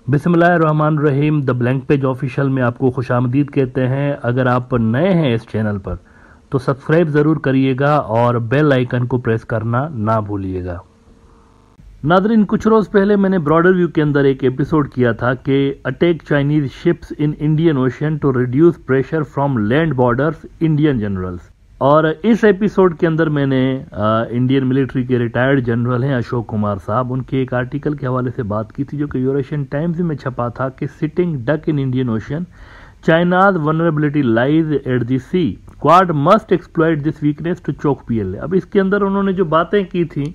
बिस्मिल्लाहिर्रहमानिर्रहीम। The blank page official में आपको खुशामदीद कहते हैं। अगर आप नए हैं इस चैनल पर तो सब्सक्राइब ज़रूर करिएगा और बेल आइकन को प्रेस करना ना भूलिएगा। नादरीन, कुछ रोज़ पहले मैंने ब्रॉडर व्यू के अंदर एक एपिसोड किया था कि attack Chinese ships in Indian ocean to reduce pressure from land borders Indian generals. और इस एपिसोड के अंदर मैंने इंडियन मिलिट्री के रिटायर्ड जनरल हैं अशोक कुमार साहब, उनके एक आर्टिकल के हवाले से बात की थी जो कि यूरेशियन टाइम्स में छपा था कि sitting duck in Indian ocean, China's vulnerability lies at the sea, Quad must exploit this weakness to choke PLA. अब इसके अंदर उन्होंने जो बातें की थी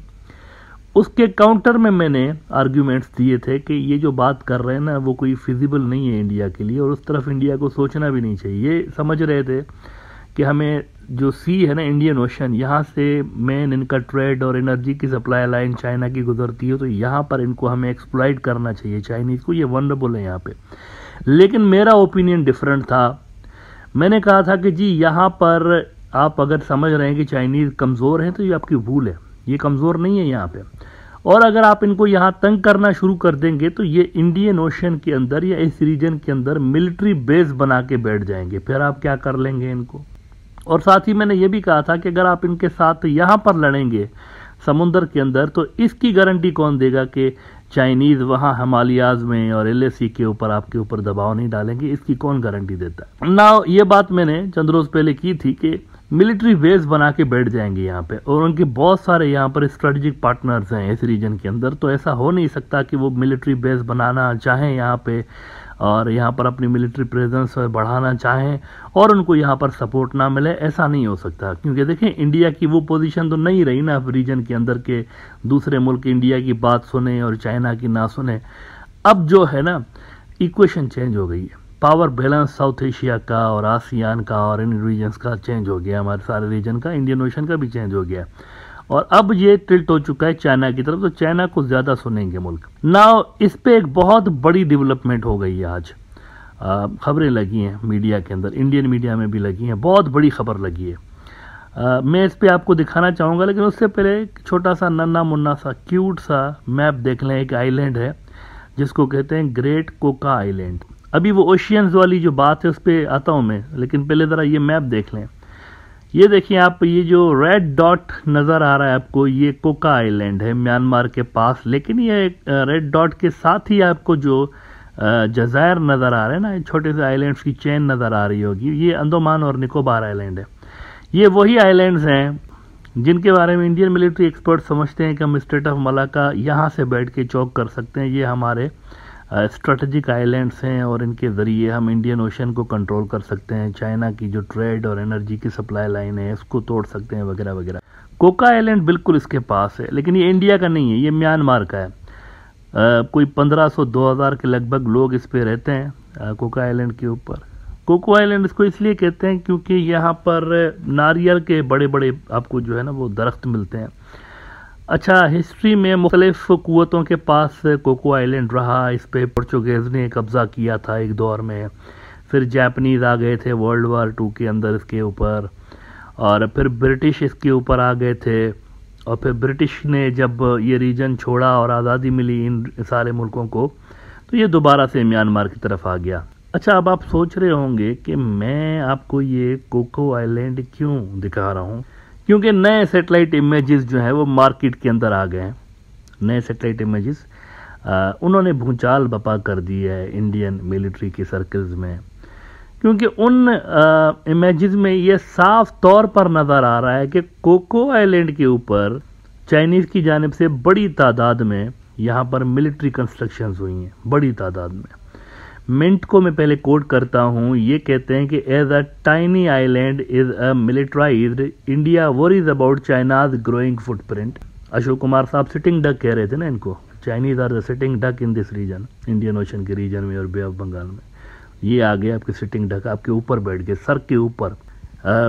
उसके काउंटर में मैंने आर्ग्यूमेंट्स दिए थे कि ये जो बात कर रहे हैं ना वो कोई फिजिबल नहीं है इंडिया के लिए, और उस तरफ इंडिया को सोचना भी नहीं चाहिए। ये समझ रहे थे कि हमें जो सी है ना इंडियन ओशन, यहाँ से मेन इनका ट्रेड और एनर्जी की सप्लाई लाइन चाइना की गुजरती है, तो यहाँ पर इनको हमें एक्सप्लॉइट करना चाहिए चाइनीज़ को, ये वनरेबल है यहाँ पे। लेकिन मेरा ओपिनियन डिफरेंट था। मैंने कहा था कि जी यहाँ पर आप अगर समझ रहे हैं कि चाइनीज़ कमज़ोर हैं तो ये आपकी भूल है, ये कमज़ोर नहीं है यहाँ पे। और अगर आप इनको यहाँ तंग करना शुरू कर देंगे तो ये इंडियन ओशन के अंदर या इस रीजन के अंदर मिलिट्री बेस बना के बैठ जाएंगे, फिर आप क्या कर लेंगे इनको। और साथ ही मैंने ये भी कहा था कि अगर आप इनके साथ यहाँ पर लड़ेंगे समुद्र के अंदर तो इसकी गारंटी कौन देगा कि चाइनीज़ वहाँ हिमालयाज में और एलएसी के ऊपर आपके ऊपर दबाव नहीं डालेंगे, इसकी कौन गारंटी देता है ना। ये बात मैंने चंद रोज पहले की थी कि मिलिट्री बेस बना के बैठ जाएंगे यहाँ पे, और उनके बहुत सारे यहाँ पर स्ट्रेटेजिक पार्टनर्स हैं इस रीजन के अंदर, तो ऐसा हो नहीं सकता कि वो मिलिट्री बेस बनाना चाहें यहाँ पे और यहाँ पर अपनी मिलिट्री प्रेजेंस बढ़ाना चाहें और उनको यहाँ पर सपोर्ट ना मिले, ऐसा नहीं हो सकता। क्योंकि देखें इंडिया की वो पोजीशन तो नहीं रही ना रीजन के अंदर के दूसरे मुल्क इंडिया की बात सुने और चाइना की ना सुने। अब जो है ना इक्वेशन चेंज हो गई है, पावर बैलेंस साउथ एशिया का और आसियान का और इन रीजन्स का चेंज हो गया, हमारे सारे रीजन का, इंडियन ओशन का भी चेंज हो गया, और अब ये टिल्ट हो चुका है चाइना की तरफ, तो चाइना को ज्यादा सुनेंगे मुल्क। नाउ इस पे एक बहुत बड़ी डेवलपमेंट हो गई है आज, खबरें लगी हैं मीडिया के अंदर, इंडियन मीडिया में भी लगी हैं, बहुत बड़ी खबर लगी है। मैं इस पे आपको दिखाना चाहूँगा, लेकिन उससे पहले एक छोटा सा नन्ना मुन्ना सा क्यूट सा मैप देख लें। एक आइलैंड है जिसको कहते हैं ग्रेट कोका आइलैंड। अभी वो ओशियंस वाली जो बात है उस पर आता हूँ मैं, लेकिन पहले ज़रा ये मैप देख लें। ये देखिए आप, ये जो रेड डॉट नज़र आ रहा है आपको, ये कोका आइलैंड है म्यांमार के पास। लेकिन ये रेड डॉट के साथ ही आपको जो जज़ायर नज़र आ रहे हैं ना, छोटे से आइलैंड्स की चेन नज़र आ रही होगी, ये अंडमान और निकोबार आइलैंड है। ये वही आइलैंड्स हैं जिनके बारे में इंडियन मिलिट्री एक्सपर्ट समझते हैं कि हम स्टेट ऑफ मलाका यहाँ से बैठ के चौक कर सकते हैं। ये हमारे स्ट्रेटेजिक आइलैंड्स हैं और इनके ज़रिए हम इंडियन ओशन को कंट्रोल कर सकते हैं, चाइना की जो ट्रेड और एनर्जी की सप्लाई लाइन है इसको तोड़ सकते हैं वगैरह वगैरह। कोका आइलैंड बिल्कुल इसके पास है, लेकिन ये इंडिया का नहीं है, ये म्यांमार का है। कोई 1500-2000 के लगभग लोग इस पे रहते हैं कोका आइलैंड के ऊपर। कोको आइलैंड इसको इसलिए कहते हैं क्योंकि यहाँ पर नारियल के बड़े बड़े आपको जो है ना वो दरख्त मिलते हैं। अच्छा, हिस्ट्री में मुख्तलिफ कुव्वतों के पास कोको आइलैंड रहा, इस पे पोर्चुगेज़ ने कब्ज़ा किया था एक दौर में, फिर जापानीज़ आ गए थे वर्ल्ड वार 2 के अंदर इसके ऊपर, और फिर ब्रिटिश इसके ऊपर आ गए थे, और फिर ब्रिटिश ने जब ये रीजन छोड़ा और आज़ादी मिली इन सारे मुल्कों को, तो ये दोबारा से म्यांमार की तरफ आ गया। अच्छा, अब आप सोच रहे होंगे कि मैं आपको ये कोको आइलैंड क्यों दिखा रहा हूँ, क्योंकि नए सैटेलाइट इमेजेस जो है वो मार्केट के अंदर आ गए हैं। नए सैटेलाइट इमेजेस उन्होंने भूचाल बपा कर दी है इंडियन मिलिट्री के सर्कल्स में, क्योंकि उन इमेजेस में ये साफ तौर पर नज़र आ रहा है कि कोको आइलैंड के ऊपर चाइनीज़ की जानिब से बड़ी तादाद में यहाँ पर मिलिट्री कंस्ट्रक्शंस हुई हैं, बड़ी तादाद में। मिंट को मैं पहले कोट करता हूँ, ये कहते हैं कि as a tiny island is a militarized, India worries about China's growing footprint. Ashok Kumar साहब सिटिंग डक कह रहे थे ना इनको, Chinese are the sitting duck in this region, Indian Ocean के रीजन में और बे ऑफ बंगाल में। ये आ गए आपके सिटिंग डक, आपके ऊपर बैठ गए, सर के ऊपर।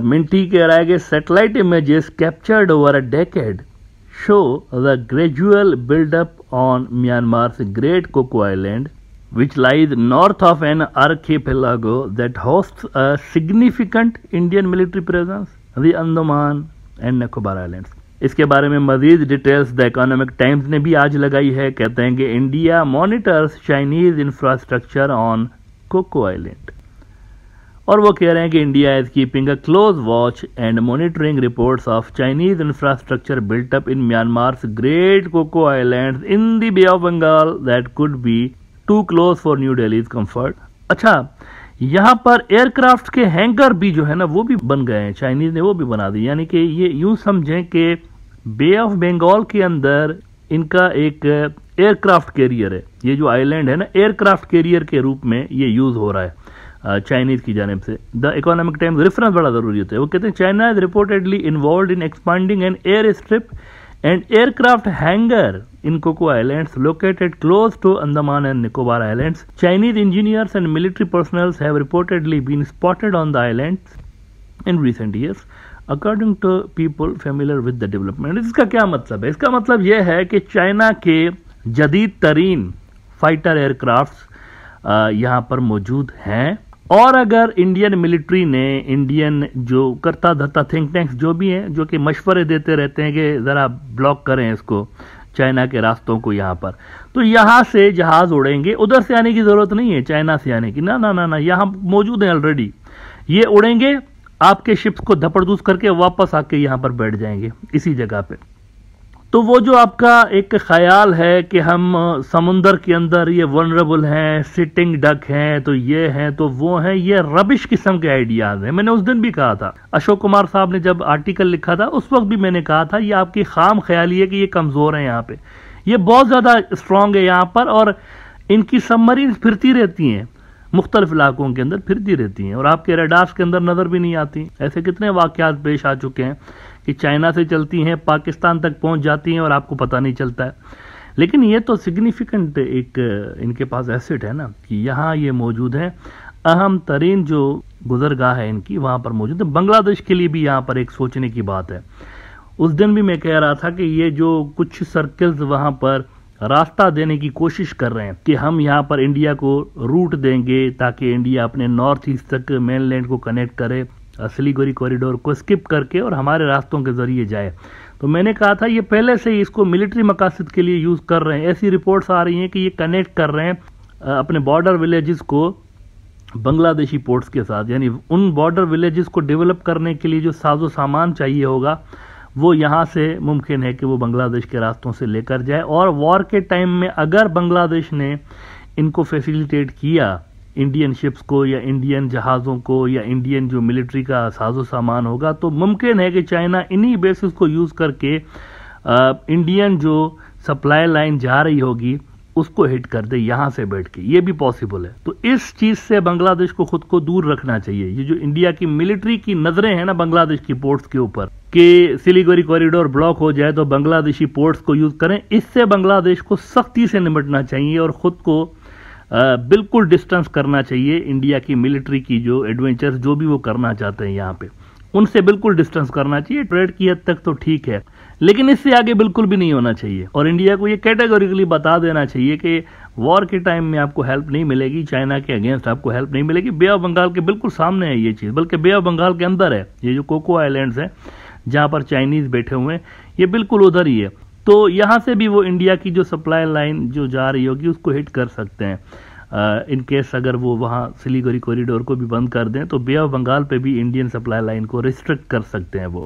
मिंटी कह रहा है कि satellite images captured over a decade show the gradual buildup on Myanmar's Great Coco Island which lies north of an archipelago that hosts a significant Indian military presence, the Andaman and Nicobar Islands. इसके बारे में मजीद details The Economic Times ने भी आज लगाई है। कहते हैं कि India monitors Chinese infrastructure on Coco Island, और वो कह रहे हैं कि India is keeping a close watch and monitoring reports of Chinese infrastructure built up in Myanmar's Great Coco Islands in the Bay of Bengal that could be too close for New Delhi's comfort. अच्छा, यहाँ पर aircraft के hanger भी जो है ना वो भी बन गए हैं, चाइनीज ने वो भी बना दी। यानी कि ये यूं समझें कि बे ऑफ बंगाल के अंदर इनका एक एयरक्राफ्ट कैरियर है। ये जो आइलैंड है ना, एयरक्राफ्ट कैरियर के रूप में ये यूज हो रहा है चाइनीज की जानिब से। द इकोनॉमिक टाइम्स रेफरेंस बड़ा जरूरी होता है। वो कहते हैं China is reportedly involve in expanding an air strip and aircraft hangar in Coco Islands located close to Andaman and Nicobar Islands. Chinese engineers and military personnel have reportedly been spotted on the islands in recent years, according to people familiar with the development. इसका क्या मतलब है? इसका मतलब यह है कि China के जदीद तरीन फाइटर एयरक्राफ्ट यहाँ पर मौजूद हैं, और अगर इंडियन मिलिट्री ने, इंडियन जो करता धरता थिंक टैंक्स जो भी हैं, जो कि मशवरे देते रहते हैं कि ज़रा ब्लॉक करें इसको, चाइना के रास्तों को यहाँ पर, तो यहाँ से जहाज़ उड़ेंगे, उधर से आने की ज़रूरत नहीं है चाइना से आने की, ना ना ना ना, यहाँ मौजूद हैं ऑलरेडी। ये उड़ेंगे, आपके शिप्स को धपड़दूस करके वापस आके यहाँ पर बैठ जाएंगे इसी जगह पे। तो वो जो आपका एक ख्याल है कि हम समुंदर के अंदर ये वनरेबल हैं, सिटिंग डक हैं, तो ये हैं तो वो हैं, ये रबिश किस्म के आइडियाज हैं। मैंने उस दिन भी कहा था, अशोक कुमार साहब ने जब आर्टिकल लिखा था उस वक्त भी मैंने कहा था ये आपकी खाम ख्याली है कि ये कमजोर है, यहाँ पे ये बहुत ज्यादा स्ट्रांग है यहाँ पर, और इनकी सबमरीन फिरती रहती हैं, मुख्तलिफ इलाकों के अंदर फिरती रहती हैं और आपके रडार्स के अंदर नजर भी नहीं आती। ऐसे कितने वाकयात पेश आ चुके हैं कि चाइना से चलती हैं, पाकिस्तान तक पहुंच जाती हैं और आपको पता नहीं चलता है। लेकिन ये तो सिग्निफिकेंट एक इनके पास एसेट है ना कि यहाँ ये मौजूद है, अहम तरीन जो गुजरगाह है इनकी वहाँ पर मौजूद है। बांग्लादेश के लिए भी यहाँ पर एक सोचने की बात है। उस दिन भी मैं कह रहा था कि ये जो कुछ सर्कल्स वहाँ पर रास्ता देने की कोशिश कर रहे हैं कि हम यहाँ पर इंडिया को रूट देंगे ताकि इंडिया अपने नॉर्थ ईस्ट तक मेनलैंड को कनेक्ट करे, सिलीगुड़ी कॉरिडोर को स्किप करके और हमारे रास्तों के जरिए जाए। तो मैंने कहा था ये पहले से ही इसको मिलिट्री मकासद के लिए यूज कर रहे हैं। ऐसी रिपोर्ट्स आ रही हैं कि ये कनेक्ट कर रहे हैं अपने बॉर्डर विलेजेस को बांग्लादेशी पोर्ट्स के साथ, यानी उन बॉर्डर विलेजेस को डेवलप करने के लिए जो साजो सामान चाहिए होगा वो यहाँ से मुमकिन है कि वो बांग्लादेश के रास्तों से लेकर जाए। और वॉर के टाइम में अगर बांग्लादेश ने इनको फैसिलिटेट किया, इंडियन शिप्स को या इंडियन जहाज़ों को या इंडियन जो मिलिट्री का साजो सामान होगा, तो मुमकिन है कि चाइना इन्हीं बेसिस को यूज़ करके इंडियन जो सप्लाई लाइन जा रही होगी उसको हिट कर दे यहाँ से बैठ के। ये भी पॉसिबल है। तो इस चीज़ से बांग्लादेश को खुद को दूर रखना चाहिए। ये जो इंडिया की मिलिट्री की नज़रें हैं ना बांग्लादेश की पोर्ट्स के ऊपर कि सिलीगुड़ी कॉरिडोर ब्लॉक हो जाए तो बांग्लादेशी पोर्ट्स को यूज़ करें, इससे बांग्लादेश को सख्ती से निपटना चाहिए और ख़ुद को बिल्कुल डिस्टेंस करना चाहिए। इंडिया की मिलिट्री की जो एडवेंचर्स जो भी वो करना चाहते हैं यहाँ पे, उनसे बिल्कुल डिस्टेंस करना चाहिए। ट्रेड की हद तक तो ठीक है, लेकिन इससे आगे बिल्कुल भी नहीं होना चाहिए। और इंडिया को ये कैटेगोरिकली बता देना चाहिए कि वॉर के टाइम में आपको हेल्प नहीं मिलेगी, चाइना के अगेंस्ट आपको हेल्प नहीं मिलेगी। बे ऑफ बंगाल के बिल्कुल सामने है ये चीज़, बल्कि बे ऑफ बंगाल के अंदर है। ये जो कोको आइलैंड्स हैं जहाँ पर चाइनीज़ बैठे हुए हैं, ये बिल्कुल उधर ही है। तो यहाँ से भी वो इंडिया की जो सप्लाई लाइन जो जा रही होगी उसको हिट कर सकते हैं। इन केस अगर वो वहाँ सिलीगुड़ी कॉरिडोर को भी बंद कर दें तो बे ऑफ बंगाल पे भी इंडियन सप्लाई लाइन को रिस्ट्रिक्ट कर सकते हैं वो।